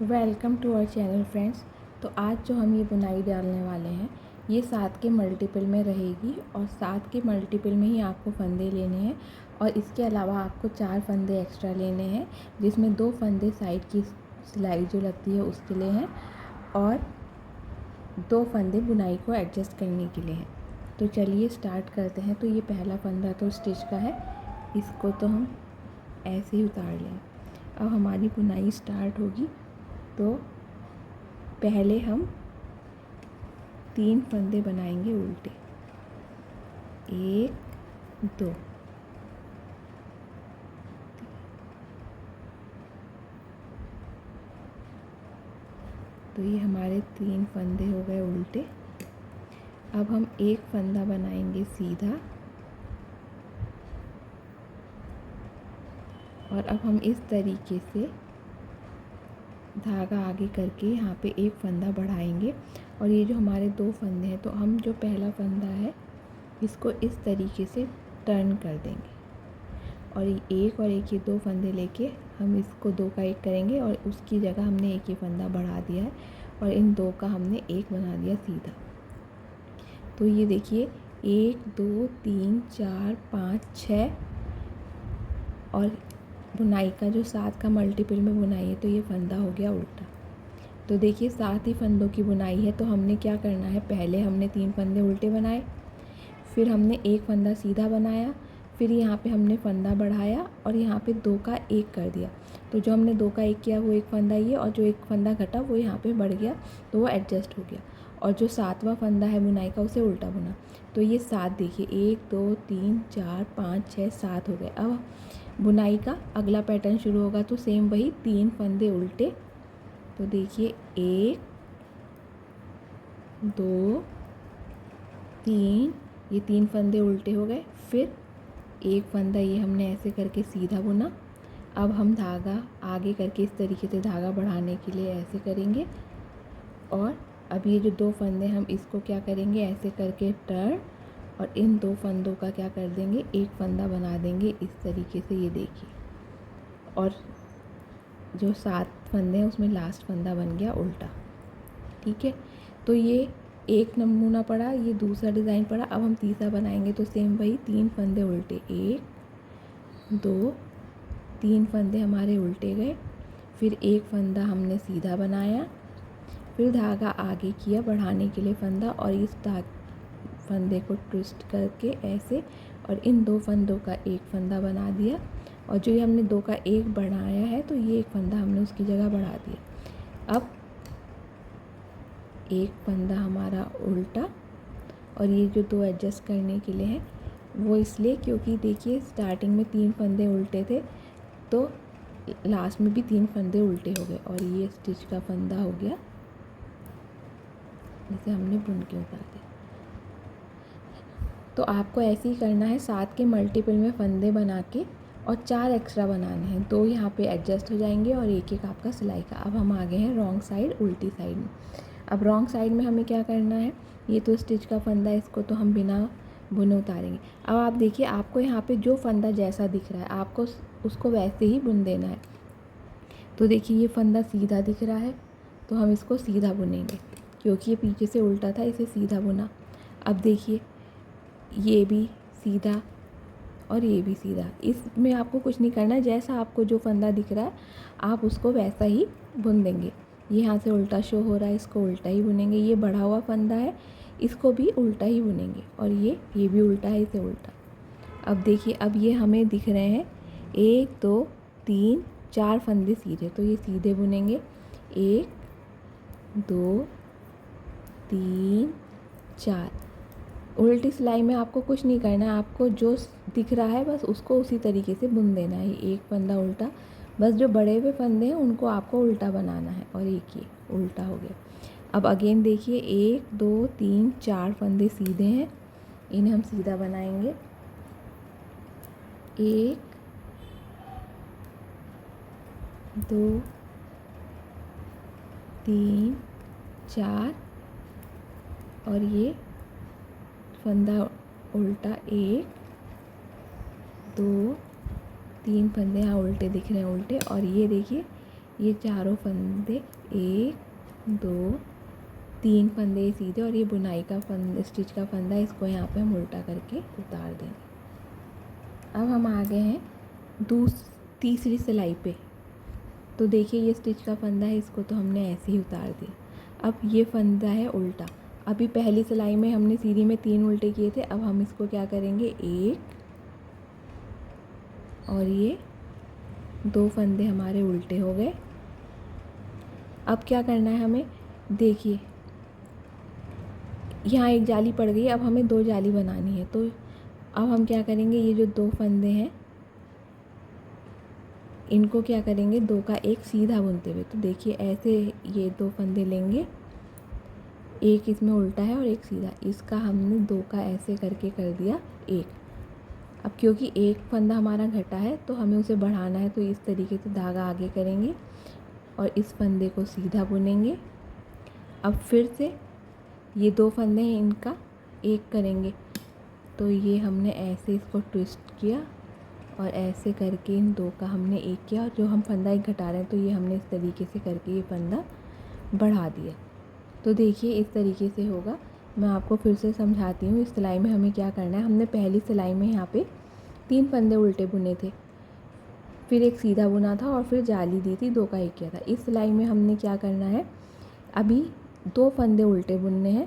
Welcome to our channel friends. तो आज जो हम ये बुनाई डालने वाले हैं ये 7 के मल्टीपल में रहेगी और 7 के मल्टीपल में ही आपको फंदे लेने हैं और इसके अलावा आपको 4 फंदे एक्स्ट्रा लेने हैं, जिसमें 2 फंदे साइड की सिलाई जो लगती है उसके लिए हैं और 2 फंदे बुनाई को एडजस्ट करने के लिए हैं। तो चलिए स्टार्ट करते हैं। तो ये पहला फंदा तो स्टिच का है, इसको तो हम ऐसे ही उतार लें। अब हमारी बुनाई स्टार्ट होगी। तो पहले हम 3 फंदे बनाएंगे उल्टे, 1 2। तो ये हमारे 3 फंदे हो गए उल्टे। अब हम एक फंदा बनाएंगे सीधा और अब हम इस तरीके से धागा आगे करके यहाँ पे एक फंदा बढ़ाएंगे और ये जो हमारे 2 फंदे हैं, तो हम जो पहला फंदा है इसको इस तरीके से टर्न कर देंगे और ये 2 फंदे लेके हम इसको 2 का 1 करेंगे और उसकी जगह हमने एक ही फंदा बढ़ा दिया है और इन 2 का हमने 1 बना दिया सीधा। तो ये देखिए 1 2 3 4 5 6 और बुनाई का जो 7 का मल्टीपल में बुनाई है तो ये फंदा हो गया उल्टा। तो देखिए 7 ही फंदों की बुनाई है। तो हमने क्या करना है, पहले हमने 3 फंदे उल्टे बनाए, फिर हमने एक फंदा सीधा बनाया, फिर यहाँ पे हमने फंदा बढ़ाया और यहाँ पे 2 का 1 कर दिया। तो जो हमने 2 का 1 किया वो एक फंदा ये और जो एक फंदा घटा वो यहाँ पे बढ़ गया, तो वो एडजस्ट हो गया। और जो 7वां फंदा है बुनाई का उसे उल्टा बुना। तो ये 7 देखिए 1 2 3 4 5 6 7 हो गए। अब बुनाई का अगला पैटर्न शुरू होगा। तो सेम वही 3 फंदे उल्टे। तो देखिए 1 2 3, ये 3 फंदे उल्टे हो गए। फिर एक फंदा ये हमने ऐसे करके सीधा बुना। अब हम धागा आगे करके इस तरीके से धागा बढ़ाने के लिए ऐसे करेंगे और अब ये जो 2 फंदे हम इसको क्या करेंगे, ऐसे करके टर्न और इन 2 फंदों का क्या कर देंगे, एक फंदा बना देंगे इस तरीके से। ये देखिए, और जो 7 फंदे हैं उसमें लास्ट फंदा बन गया उल्टा। ठीक है, तो ये एक नमूना पड़ा, ये दूसरा डिज़ाइन पड़ा। अब हम तीसरा बनाएंगे। तो सेम वही 3 फंदे उल्टे, 1 2 3 फंदे हमारे उल्टे गए। फिर एक फंदा हमने सीधा बनाया, फिर धागा आगे किया बढ़ाने के लिए फंदा और इस फंदे को ट्विस्ट करके ऐसे और इन 2 फंदों का एक फंदा बना दिया और जो ये हमने 2 का 1 बढ़ाया है तो ये एक फंदा हमने उसकी जगह बढ़ा दिया। अब एक फंदा हमारा उल्टा और ये जो 2 एडजस्ट करने के लिए हैं वो इसलिए क्योंकि देखिए स्टार्टिंग में 3 फंदे उल्टे थे तो लास्ट में भी 3 फंदे उल्टे हो गए और ये स्टिच का फंदा हो गया जिसे हमने बुन के उतार दिया। तो आपको ऐसे ही करना है, 7 के मल्टीपल में फंदे बना के और 4 एक्स्ट्रा बनाने हैं। 2 यहाँ पे एडजस्ट हो जाएंगे और एक एक आपका सिलाई का। अब हम आ गए हैं रॉन्ग साइड, उल्टी साइड में। अब रॉन्ग साइड में हमें क्या करना है, ये तो स्टिच का फंदा है, इसको तो हम बिना बुने उतारेंगे। अब आप देखिए आपको यहाँ पे जो फंदा जैसा दिख रहा है आपको उसको वैसे ही बुन देना है। तो देखिए ये फंदा सीधा दिख रहा है तो हम इसको सीधा बुनेंगे क्योंकि ये पीछे से उल्टा था, इसे सीधा बुना। अब देखिए ये भी सीधा और ये भी सीधा, इसमें आपको कुछ नहीं करना है, जैसा आपको जो फंदा दिख रहा है आप उसको वैसा ही बुन देंगे। ये यहाँ से उल्टा शो हो रहा है, इसको उल्टा ही बुनेंगे। ये बढ़ा हुआ फंदा है, इसको भी उल्टा ही बुनेंगे और ये भी उल्टा है, इसे उल्टा। अब देखिए अब ये हमें दिख रहे हैं 1 2 3 4 फंदे सीधे, तो ये सीधे बुनेंगे। 1 2 3 4। उल्टी सिलाई में आपको कुछ नहीं करना है, आपको जो दिख रहा है बस उसको उसी तरीके से बुन देना है। एक फंदा उल्टा, बस जो बड़े हुए फंदे हैं उनको आपको उल्टा बनाना है और एक ये उल्टा हो गया। अब अगेन देखिए 1 2 3 4 फंदे सीधे हैं, इन्हें हम सीधा बनाएंगे। 1 2 3 4 और ये फंदा उल्टा, 1 2 3 फंदे यहाँ उल्टे दिख रहे हैं, उल्टे। और ये देखिए ये चारों फंदे, 1 2 3 फंदे सीधे, और ये बुनाई का स्टिच का फंदा, इसको यहाँ पे हम उल्टा करके उतार देंगे। अब हम आ गए हैं तीसरी सिलाई पे। तो देखिए ये स्टिच का फंदा है, इसको तो हमने ऐसे ही उतार दिया। अब ये फंदा है उल्टा। अभी पहली सिलाई में हमने सीधी में 3 उल्टे किए थे, अब हम इसको क्या करेंगे, 1 और ये 2 फंदे हमारे उल्टे हो गए। अब क्या करना है हमें, देखिए यहाँ एक जाली पड़ गई, अब हमें 2 जाली बनानी है। तो अब हम क्या करेंगे, ये जो 2 फंदे हैं इनको क्या करेंगे, 2 का एक सीधा बुनते हुए। तो देखिए ऐसे ये 2 फंदे लेंगे, एक इसमें उल्टा है और एक सीधा, इसका हमने 2 का ऐसे करके कर दिया 1। अब क्योंकि एक फंदा हमारा घटा है तो हमें उसे बढ़ाना है, तो इस तरीके से धागा आगे करेंगे और इस फंदे को सीधा बुनेंगे। अब फिर से ये 2 फंदे हैं, इनका एक करेंगे। तो ये हमने ऐसे इसको ट्विस्ट किया और ऐसे करके इन 2 का हमने एक किया, और जो हम फंदा एक घटा रहे हैं तो ये हमने इस तरीके से करके ये फंदा बढ़ा दिया। तो देखिए इस तरीके से होगा। मैं आपको फिर से समझाती हूँ। इस सिलाई में हमें क्या करना है, हमने पहली सिलाई में यहाँ पे 3 फंदे उल्टे बुने थे, फिर एक सीधा बुना था और फिर जाली दी थी, 2 का एक किया था। इस सिलाई में हमने क्या करना है, अभी 2 फंदे उल्टे बुनने हैं।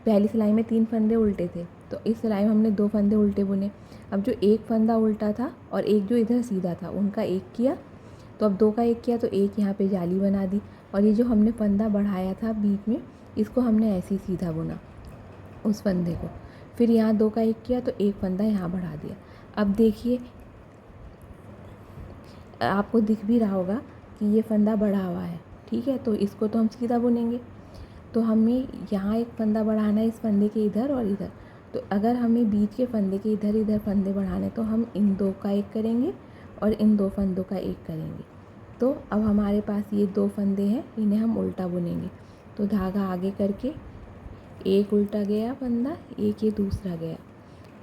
पहली सिलाई में 3 फंदे उल्टे थे, तो इस सिलाई में हमने 2 फंदे उल्टे बुने। अब जो एक फंदा उल्टा था और एक जो इधर सीधा था, उनका एक किया, तो अब 2 का एक किया, तो एक यहाँ पे जाली बना दी। और ये जो हमने फंदा बढ़ाया था बीच में, इसको हमने ऐसे ही सीधा बुना उस फंदे को। फिर यहाँ 2 का एक किया, तो एक फंदा यहाँ बढ़ा दिया। अब देखिए आपको दिख भी रहा होगा कि ये फंदा बढ़ा हुआ है, ठीक है। तो इसको तो हम सीधा बुनेंगे, तो हमें यहाँ एक फंदा बढ़ाना है इस फंदे के इधर और इधर। तो अगर हमें बीच के फंदे के इधर इधर फंदे बढ़ाने, तो हम इन 2 का एक करेंगे और इन 2 फंदों का एक करेंगे। तो अब हमारे पास ये 2 फंदे हैं, इन्हें हम उल्टा बुनेंगे। तो धागा आगे करके एक उल्टा गया फंदा, एक ये दूसरा गया,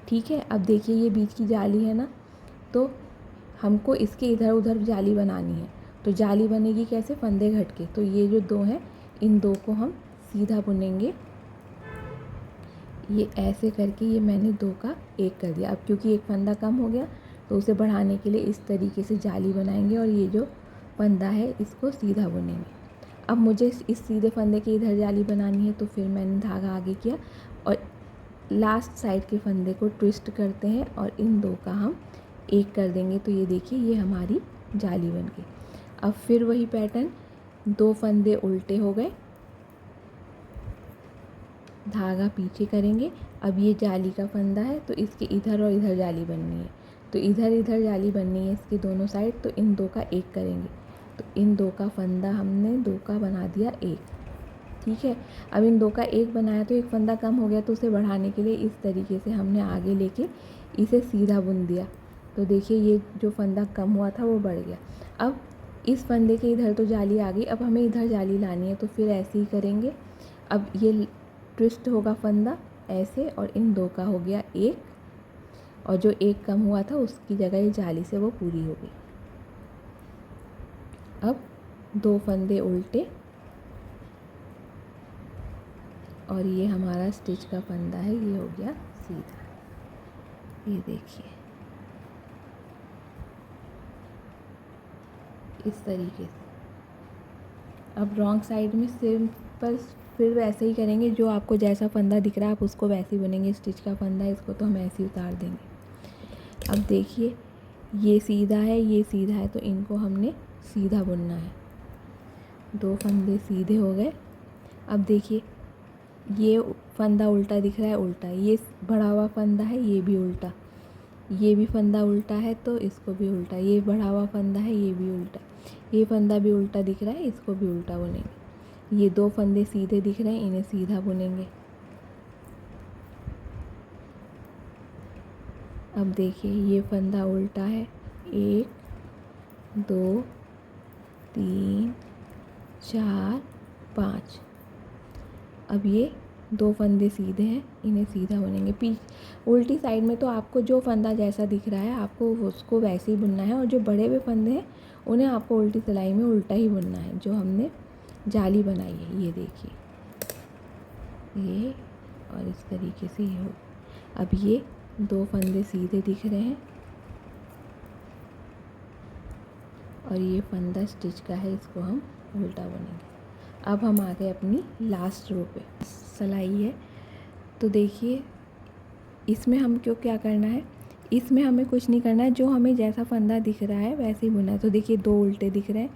ठीक है। अब देखिए ये बीच की जाली है ना, तो हमको इसके इधर उधर जाली बनानी है। तो जाली बनेगी कैसे, फंदे घट के। तो ये जो 2 हैं, इन 2 को हम सीधा बुनेंगे। ये ऐसे करके ये मैंने 2 का एक कर दिया। अब क्योंकि एक फंदा कम हो गया, तो उसे बढ़ाने के लिए इस तरीके से जाली बनाएंगे और ये जो फंदा है इसको सीधा बुनेंगे। अब मुझे इस सीधे फंदे के इधर जाली बनानी है, तो फिर मैंने धागा आगे किया और लास्ट साइड के फंदे को ट्विस्ट करते हैं और इन 2 का हम एक कर देंगे। तो ये देखिए ये हमारी जाली बन गई। अब फिर वही पैटर्न, 2 फंदे उल्टे हो गए, धागा पीछे करेंगे। अब ये जाली का फंदा है, तो इसके इधर और इधर जाली बननी है। तो इधर इधर जाली बननी है इसकी दोनों साइड, तो इन 2 का एक करेंगे। तो इन 2 का फंदा हमने 2 का बना दिया एक, ठीक है। अब इन 2 का एक बनाया, तो एक फंदा कम हो गया, तो उसे बढ़ाने के लिए इस तरीके से हमने आगे लेके इसे सीधा बुन दिया। तो देखिए ये जो फंदा कम हुआ था वो बढ़ गया। अब इस फंदे के इधर तो जाली आ गई, अब हमें इधर जाली लानी है, तो फिर ऐसे ही करेंगे। अब ये ट्विस्ट होगा फंदा ऐसे, और इन 2 का हो गया एक, और जो एक कम हुआ था उसकी जगह ये जाली से वो पूरी हो गई। अब 2 फंदे उल्टे, और ये हमारा स्टिच का फंदा है, ये हो गया सीधा। ये देखिए इस तरीके से। अब रॉन्ग साइड में सिंपल फिर वैसे ही करेंगे, जो आपको जैसा फंदा दिख रहा है आप उसको वैसे ही बुनेंगे। स्टिच का फंदा है, इसको तो हम ऐसे ही उतार देंगे। अब देखिए ये सीधा है, ये सीधा है, तो इनको हमने सीधा बुनना है। 2 फंदे सीधे हो गए। अब देखिए ये फंदा उल्टा दिख रहा है, उल्टा, ये बढ़ा हुआ फंदा है, ये भी उल्टा, ये भी फंदा उल्टा है तो इसको भी उल्टा, ये बढ़ा हुआ फंदा है, ये भी उल्टा, ये फंदा भी उल्टा दिख रहा है, इसको भी उल्टा बुनेंगे। ये 2 फंदे सीधे दिख रहे हैं, इन्हें सीधा बुनेंगे। अब देखिए ये फंदा उल्टा है, 1 2 3 4 5। अब ये 2 फंदे सीधे हैं, इन्हें सीधा बुनेंगे। उल्टी साइड में तो आपको जो फंदा जैसा दिख रहा है आपको उसको वैसे ही बुनना है, और जो बड़े हुए फंदे हैं उन्हें आपको उल्टी सिलाई में उल्टा ही बुनना है। जो हमने जाली बनाई है ये देखिए, ये और इस तरीके से ये हो। अब ये 2 फंदे सीधे दिख रहे हैं और ये फंदा स्टिच का है, इसको हम उल्टा बुनेंगे। अब हम आ गए अपनी लास्ट रो पे। सिलाई है तो देखिए इसमें हम क्या करना है, इसमें हमें कुछ नहीं करना है, जो हमें जैसा फंदा दिख रहा है वैसे ही बुना है। तो देखिए 2 उल्टे दिख रहे हैं,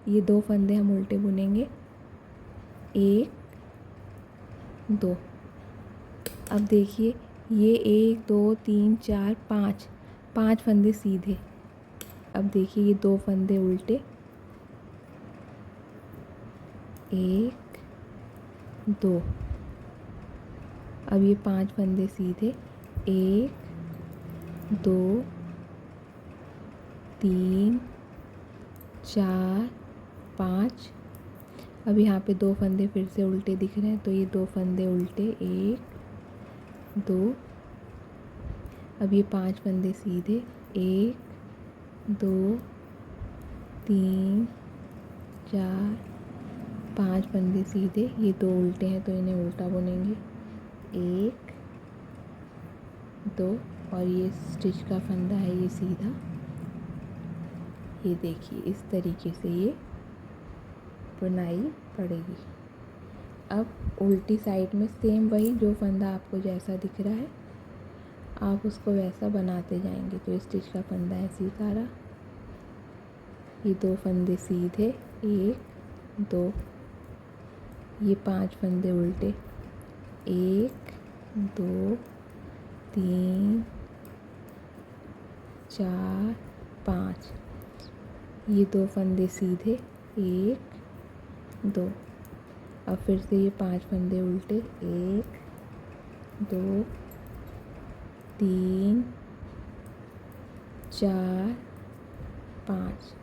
ये 2 फंदे हम उल्टे बुनेंगे, 1 2। अब देखिए ये 1 2 3 4 5 फंदे सीधे। अब देखिए ये 2 फंदे उल्टे, 1 2। अब ये 5 फंदे सीधे, 1 2 3 4 5। अब यहाँ पे 2 फंदे फिर से उल्टे दिख रहे हैं, तो ये 2 फंदे उल्टे, 1 2। अब ये 5 फंदे सीधे, 1 2 3 4 5 फंदे सीधे। ये 2 उल्टे हैं तो इन्हें उल्टा बुनेंगे, 1 2। और ये स्टिच का फंदा है ये सीधा, ये देखिए इस तरीके से ये बुनाई पड़ेगी। अब उल्टी साइड में सेम वही, जो फंदा आपको जैसा दिख रहा है आप उसको वैसा बनाते जाएंगे। तो स्टिच का फंदा ऐसे ही सारा, ये 2 फंदे सीधे, 1 2। ये 5 फंदे उल्टे, 1 2 3 4 5। ये 2 फंदे सीधे, 1 2। अब फिर से ये 5 फंदे उल्टे, 1 2 3 4 5।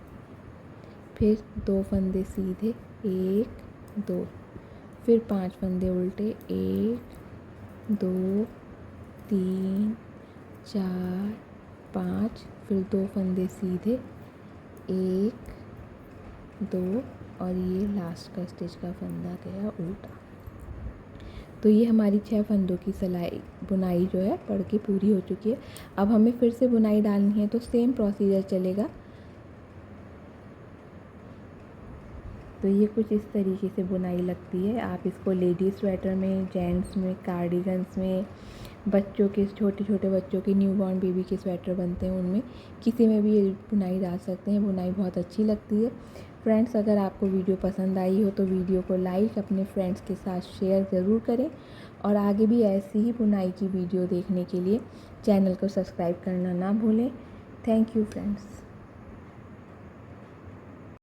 फिर 2 फंदे सीधे, 1 2। फिर 5 फंदे उल्टे, 1 2 3 4 5। फिर 2 फंदे सीधे, 1 2। और ये लास्ट का स्टिच का फंदा गया उल्टा। तो ये हमारी 6 फंदों की सिलाई बुनाई जो है पढ़ के पूरी हो चुकी है। अब हमें फिर से बुनाई डालनी है तो सेम प्रोसीजर चलेगा। तो ये कुछ इस तरीके से बुनाई लगती है। आप इसको लेडीज़ स्वेटर में, जेंट्स में, कार्डिगन्स में, बच्चों के, छोटे छोटे बच्चों के, न्यूबॉर्न बेबी के स्वेटर बनते हैं उनमें किसी में भी ये बुनाई डाल सकते हैं। बुनाई बहुत अच्छी लगती है। फ्रेंड्स, अगर आपको वीडियो पसंद आई हो तो वीडियो को लाइक, अपने फ्रेंड्स के साथ शेयर ज़रूर करें, और आगे भी ऐसी ही बुनाई की वीडियो देखने के लिए चैनल को सब्सक्राइब करना ना भूलें। Thank you friends.